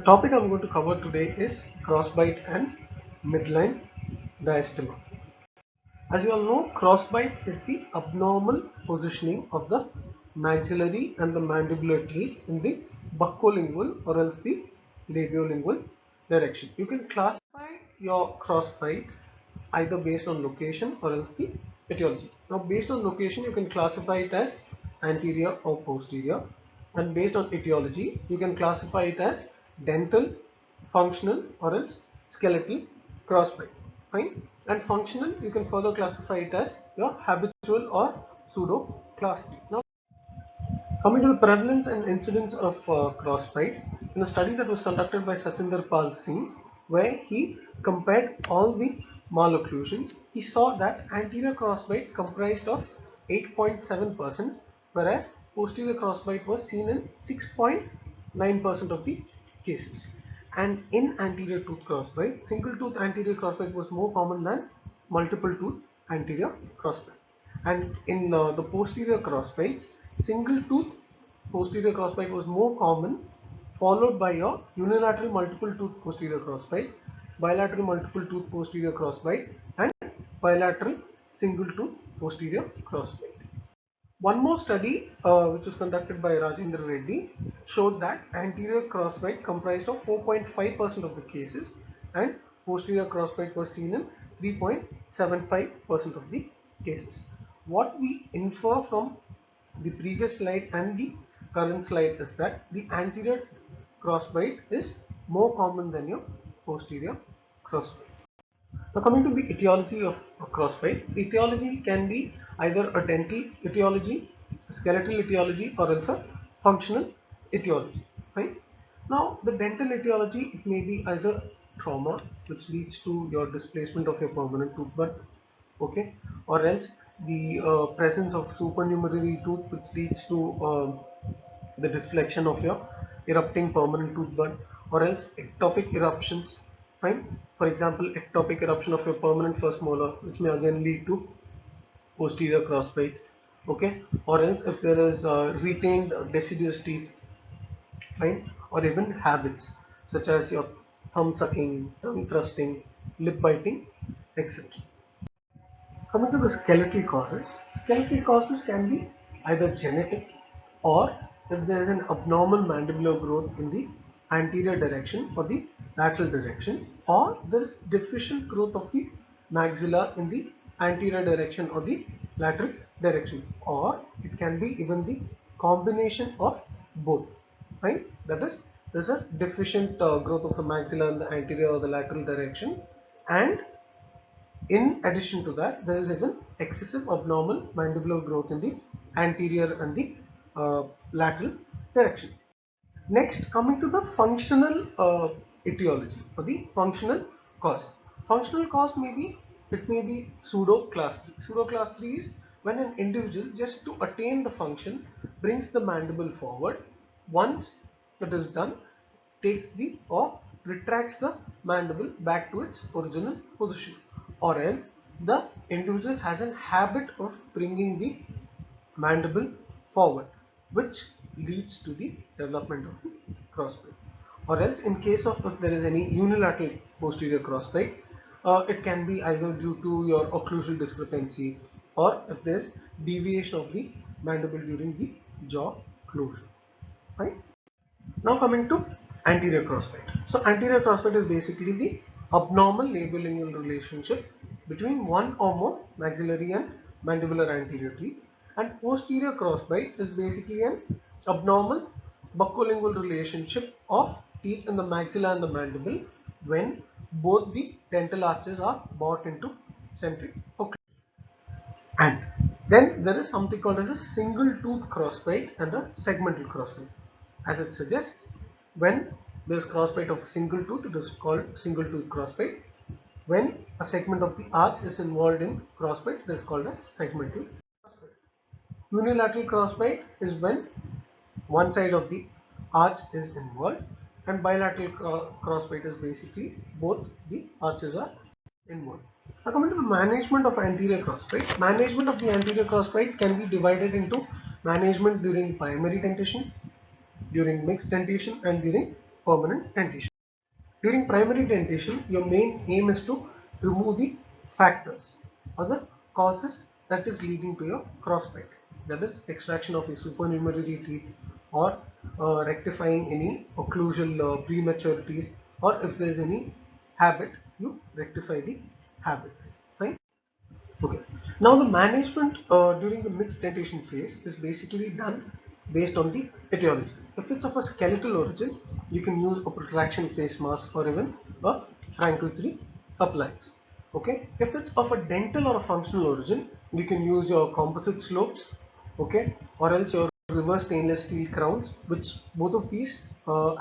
The topic I'm going to cover today is crossbite and midline diastema. As you all know, crossbite is the abnormal positioning of the maxillary and the mandibular teeth in the buccolingual or else the labiolingual direction. You can classify your crossbite either based on location or else the etiology. Now, based on location, you can classify it as anterior or posterior, and based on etiology, you can classify it as dental, functional, or else skeletal crossbite. Fine. And functional, you can further classify it as your habitual or pseudo class 3. Now, coming to the prevalence and incidence of crossbite, in a study that was conducted by Satinder Pal Singh, where he compared all the malocclusions, he saw that anterior crossbite comprised of 8.7%, whereas posterior crossbite was seen in 6.9% of the cases. And in anterior tooth crossbite, single tooth anterior crossbite was more common than multiple tooth anterior crossbite. And in the posterior crossbites, single tooth posterior crossbite was more common, followed by your unilateral multiple tooth posterior crossbite, bilateral multiple tooth posterior crossbite, and bilateral single tooth posterior crossbite. One more study, which was conducted by Rajendra Reddy, showed that anterior crossbite comprised of 4.5% of the cases and posterior crossbite was seen in 3.75% of the cases. What we infer from the previous slide and the current slide is that the anterior crossbite is more common than your posterior crossbite. Now, coming to the etiology of a crossbite, the etiology can be either a dental etiology, a skeletal etiology, or else a functional etiology. Right? Now, the dental etiology, it may be either trauma, which leads to your displacement of your permanent tooth bud, okay, or else the presence of supernumerary tooth, which leads to the deflection of your erupting permanent tooth bud, or else ectopic eruptions. Fine. For example, ectopic eruption of your permanent first molar, which may again lead to posterior crossbite. Okay. Or else if there is retained deciduous teeth, fine, or even habits such as your thumb sucking, tongue thrusting, lip biting, etc. Coming to the skeletal causes can be either genetic or if there is an abnormal mandibular growth in the anterior direction or the lateral direction, or there is deficient growth of the maxilla in the anterior direction or the lateral direction, or it can be even the combination of both. Right? That is, there is a deficient growth of the maxilla in the anterior or the lateral direction, and in addition to that, there is even excessive abnormal mandibular growth in the anterior and the lateral direction. Next, coming to the functional etiology or the functional cause. Functional cause may be, it may be pseudo class 3. Pseudo class 3 is when an individual, just to attain the function, brings the mandible forward. Once it is done, takes the or retracts the mandible back to its original position, or else the individual has a habit of bringing the mandible forward, which leads to the development of the crossbite. Or else, in case of if there is any unilateral posterior crossbite, it can be either due to your occlusal discrepancy or if there is deviation of the mandible during the jaw closure. Right? Now coming to anterior crossbite. So anterior crossbite is basically the abnormal labiolingual relationship between one or more maxillary and mandibular anterior teeth, and posterior crossbite is basically an abnormal buccolingual relationship of teeth in the maxilla and the mandible when both the dental arches are brought into centric occlusion. And then there is something called as a single tooth crossbite and a segmental crossbite. As it suggests, when there is crossbite of a single tooth, it is called single tooth crossbite. When a segment of the arch is involved in crossbite, it is called as segmental crossbite. Unilateral crossbite is when one side of the arch is involved, and bilateral crossbite is basically both the arches are involved. Now coming to the management of anterior crossbite. Management of the anterior crossbite can be divided into management during primary dentition, during mixed dentition, and during permanent dentition. During primary dentition, your main aim is to remove the factors or the causes that is leading to your crossbite. That is extraction of the supernumerary teeth or rectifying any occlusal prematurities, or if there is any habit, you rectify the habit. Fine. Okay. Now the management during the mixed dentition phase is basically done based on the etiology. If it's of a skeletal origin, you can use a protraction face mask or even a Frankel 3 appliance. Okay. If it's of a dental or a functional origin, you can use your composite slopes, okay, or else your reverse stainless steel crowns, which both of these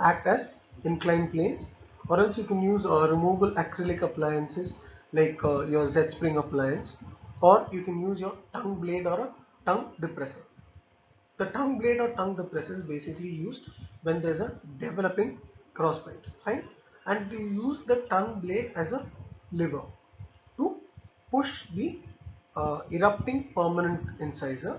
act as inclined planes, or else you can use removable acrylic appliances like your Z spring appliance, or you can use your tongue blade or a tongue depressor. The tongue blade or tongue depressor is basically used when there's a developing crossbite, fine, and you use the tongue blade as a lever to push the erupting permanent incisor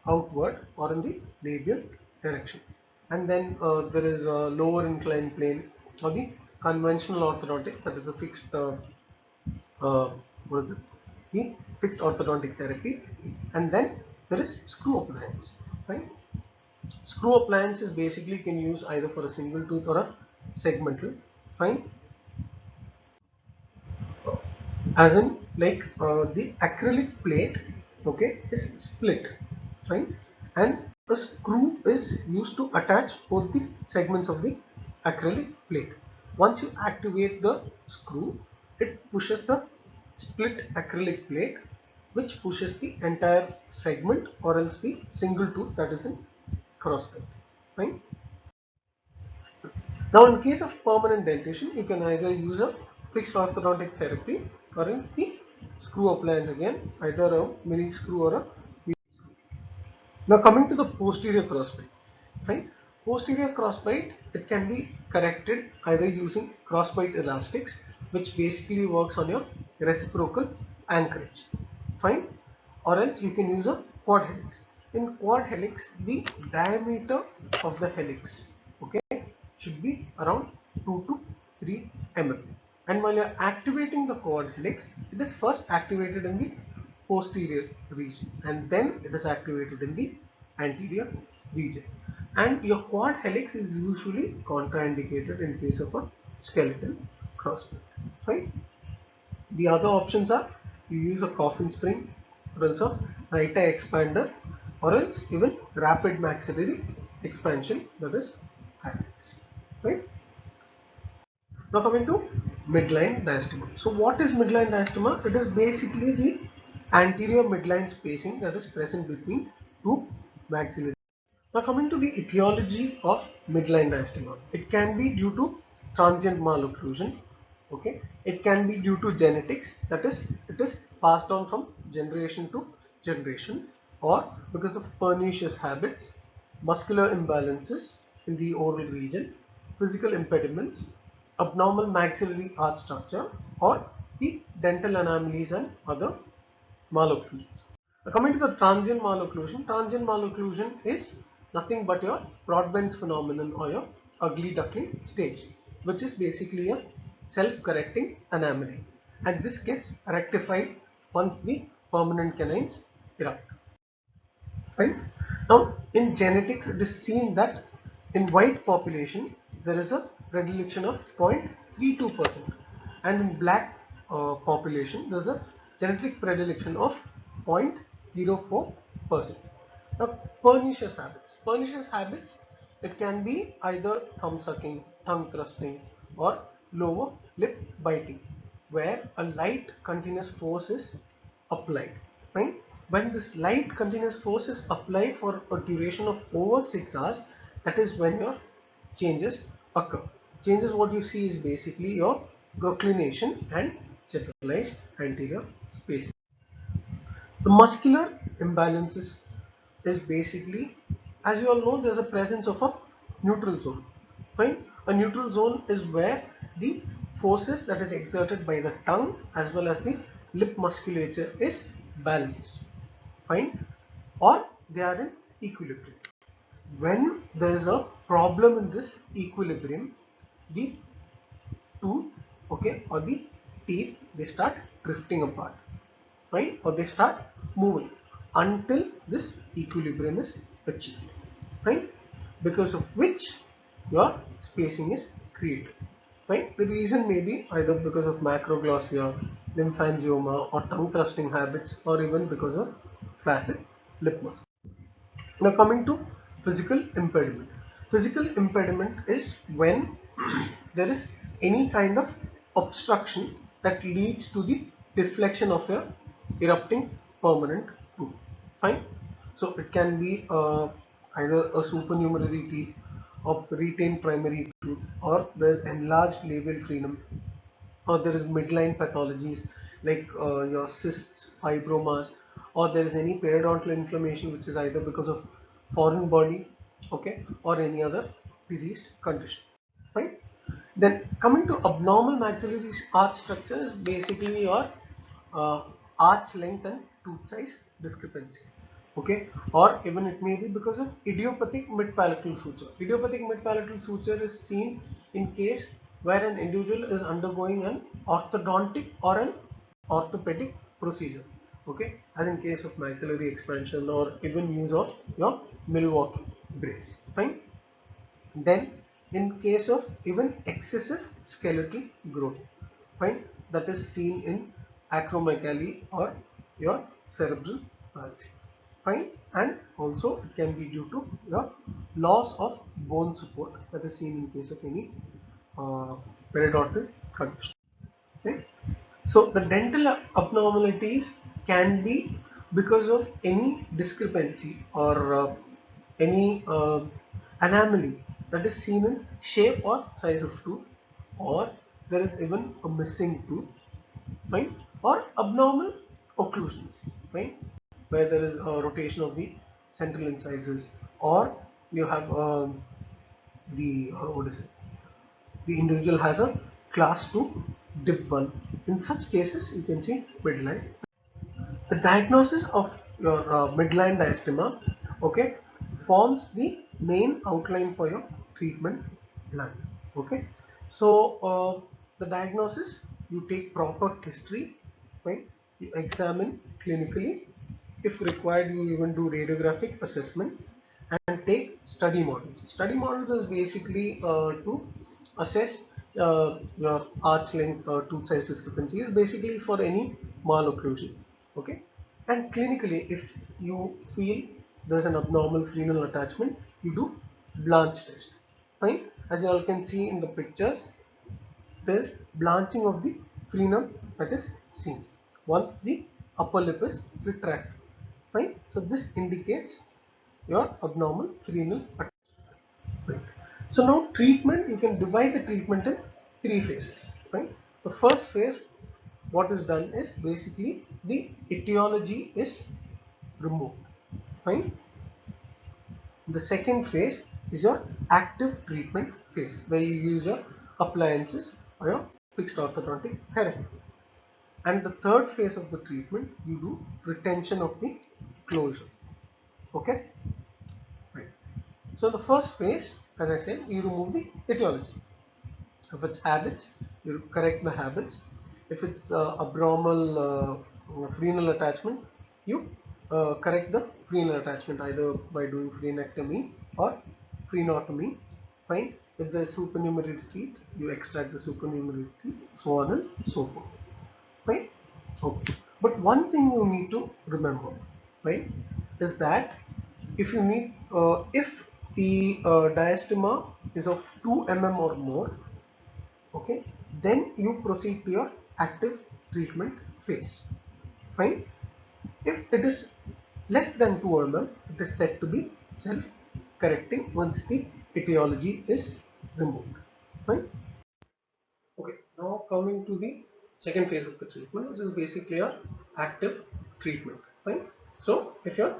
outward or in the labial direction. And then there is a lower inclined plane or the conventional orthodontic, that is the fixed what is it? The fixed orthodontic therapy. And then there is screw appliance, right? Screw appliance is basically can use either for a single tooth or a segmental, fine, as in like the acrylic plate, okay, is split, fine, and a screw is used to attach both the segments of the acrylic plate. Once you activate the screw, it pushes the split acrylic plate, which pushes the entire segment or else the single tooth that is in crosscut, fine. Now, in case of permanent dentition, you can either use a fixed orthodontic therapy or else the screw appliance again, either a mini screw or a. Now, coming to the posterior crossbite, right? Posterior crossbite, it can be corrected either using crossbite elastics, which basically works on your reciprocal anchorage, fine, or else you can use a quad helix. In quad helix, the diameter of the helix, okay, should be around 2 to 3 mm. And while you're activating the quad helix, it is first activated in the posterior region and then it is activated in the anterior region. And your quad helix is usually contraindicated in case of a skeletal crossbite, right? The other options are you use a coffin spring or else a right eye expander or else even rapid maxillary expansion, that is HIMAX, right? Now coming to midline diastema. So what is midline diastema? It is basically the anterior midline spacing that is present between two maxillary. Now coming to the etiology of midline diastema, it can be due to transient malocclusion. Okay, it can be due to genetics, that is, it is passed on from generation to generation, or because of pernicious habits, muscular imbalances in the oral region, physical impediments, abnormal maxillary arch structure, or the dental anomalies and other malocclusions. Coming to the transient malocclusion is nothing but your Broadbent's phenomenon or your ugly duckling stage, which is basically a self-correcting anomaly, and this gets rectified once the permanent canines erupt. Right? Now, in genetics, it is seen that in white population there is a predilection of 0.32%, and in black population there is a genetic predilection of 0.04%. Now, pernicious habits, it can be either thumb sucking, tongue thrusting, or lower lip biting, where a light continuous force is applied. Fine. When this light continuous force is applied for a duration of over 6 hours, that is when your changes occur. Changes, what you see is basically your proclination and generalized anterior spacing. The muscular imbalances is basically, as you all know, there's a presence of a neutral zone. Fine. A neutral zone is where the forces that is exerted by the tongue as well as the lip musculature is balanced. Fine. Or they are in equilibrium. When there is a problem in this equilibrium, the tooth, okay, or the teeth, they start drifting apart, right, or they start moving until this equilibrium is achieved, right, because of which your spacing is created, right. The reason may be either because of macroglossia, lymphangioma, or tongue thrusting habits, or even because of flaccid lip muscle. Now coming to physical impediment. Physical impediment is when there is any kind of obstruction that leads to the deflection of a erupting permanent tooth. Fine. So it can be either a supernumerary teeth or retained primary tooth, or there's enlarged labial frenum, or there is midline pathologies like your cysts, fibromas, or there is any periodontal inflammation which is either because of foreign body, okay, or any other diseased condition, right? Then coming to abnormal maxillary arch structures, basically your uh, arch length and tooth size discrepancy, okay, or even it may be because of idiopathic mid-palatal suture. Idiopathic mid-palatal suture is seen in case where an individual is undergoing an orthodontic or an orthopedic procedure, okay, as in case of maxillary expansion or even use of your Milwaukee brace, fine. Then in case of even excessive skeletal growth, fine, that is seen in acromegaly or your cerebral palsy, fine, and also it can be due to your loss of bone support that is seen in case of any uh, periodontal condition. Right? So the dental abnormalities can be because of any discrepancy or any anomaly that is seen in shape or size of tooth, or there is even a missing tooth, right? Or abnormal occlusions, right? Where there is a rotation of the central incisors, or you have the what is it? The individual has a class 2 dip 1. In such cases, you can see midline. The diagnosis of your midline diastema, okay, forms the main outline for your treatment plan. Okay, so the diagnosis, you take proper history, right? You examine clinically. If required, you even do radiographic assessment and take study models. Study models is basically to assess your arch length or tooth size discrepancies, basically for any malocclusion. Okay, and clinically, if you feel there's an abnormal frenal attachment, you do blanch test. Fine, as you all can see in the pictures, there's blanching of the frenum that is seen once the upper lip is retracted. Fine, so this indicates your abnormal frenal attachment. Right. So now treatment, you can divide the treatment in three phases. Right. The first phase, what is done is basically the etiology is removed. Fine. The second phase is your active treatment phase, where you use your appliances or your fixed orthodontic therapy. And the third phase of the treatment, you do retention of the closure. Okay. Right. So the first phase, as I said, you remove the etiology. If it's habits, you correct the habits. If it's abnormal frenal attachment, you correct the frenal attachment either by doing frenectomy or frenotomy. Fine. If there's supernumerary teeth, you extract the supernumerary teeth, so on and so forth. Right? Okay. But one thing you need to remember, right, is that if you need, if the diastema is of 2 mm or more, okay, then you proceed to your active treatment phase. Fine. If it is less than 2 mm, it is said to be self correcting once the etiology is removed. Fine. Okay, now coming to the second phase of the treatment, which is basically your active treatment. Fine. So if your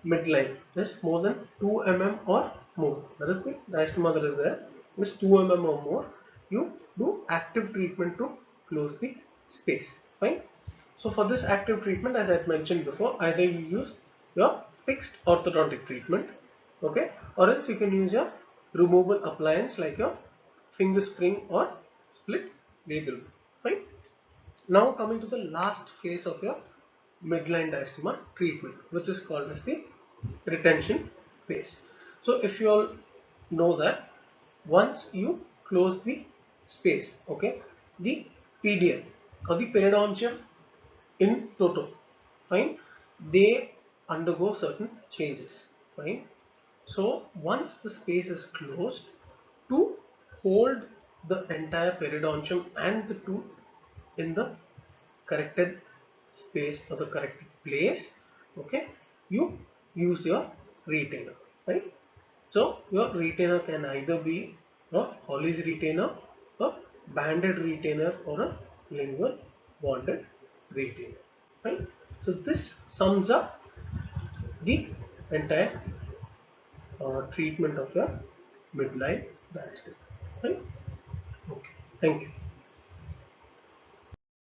midline is more than 2 mm or more, that is the diastema that is there, is 2 mm or more, you do active treatment to close the space. Fine. So for this active treatment, as I had mentioned before, either you use your fixed orthodontic treatment, okay, or else you can use your removable appliance like your finger spring or split ladle. Right? Now coming to the last phase of your midline diastema treatment, which is called as the retention phase. So if you all know that once you close the space, okay, the PDN or the periodontium in toto, fine, they undergo certain changes, fine. So once the space is closed, to hold the entire periodontium and the tooth in the corrected space or the corrected place, okay, you use your retainer, right? So your retainer can either be a Holly's retainer, a banded retainer, or a lingual bonded retainer, right? So this sums up the entire treatment of your midline diastema, right? Okay, thank you.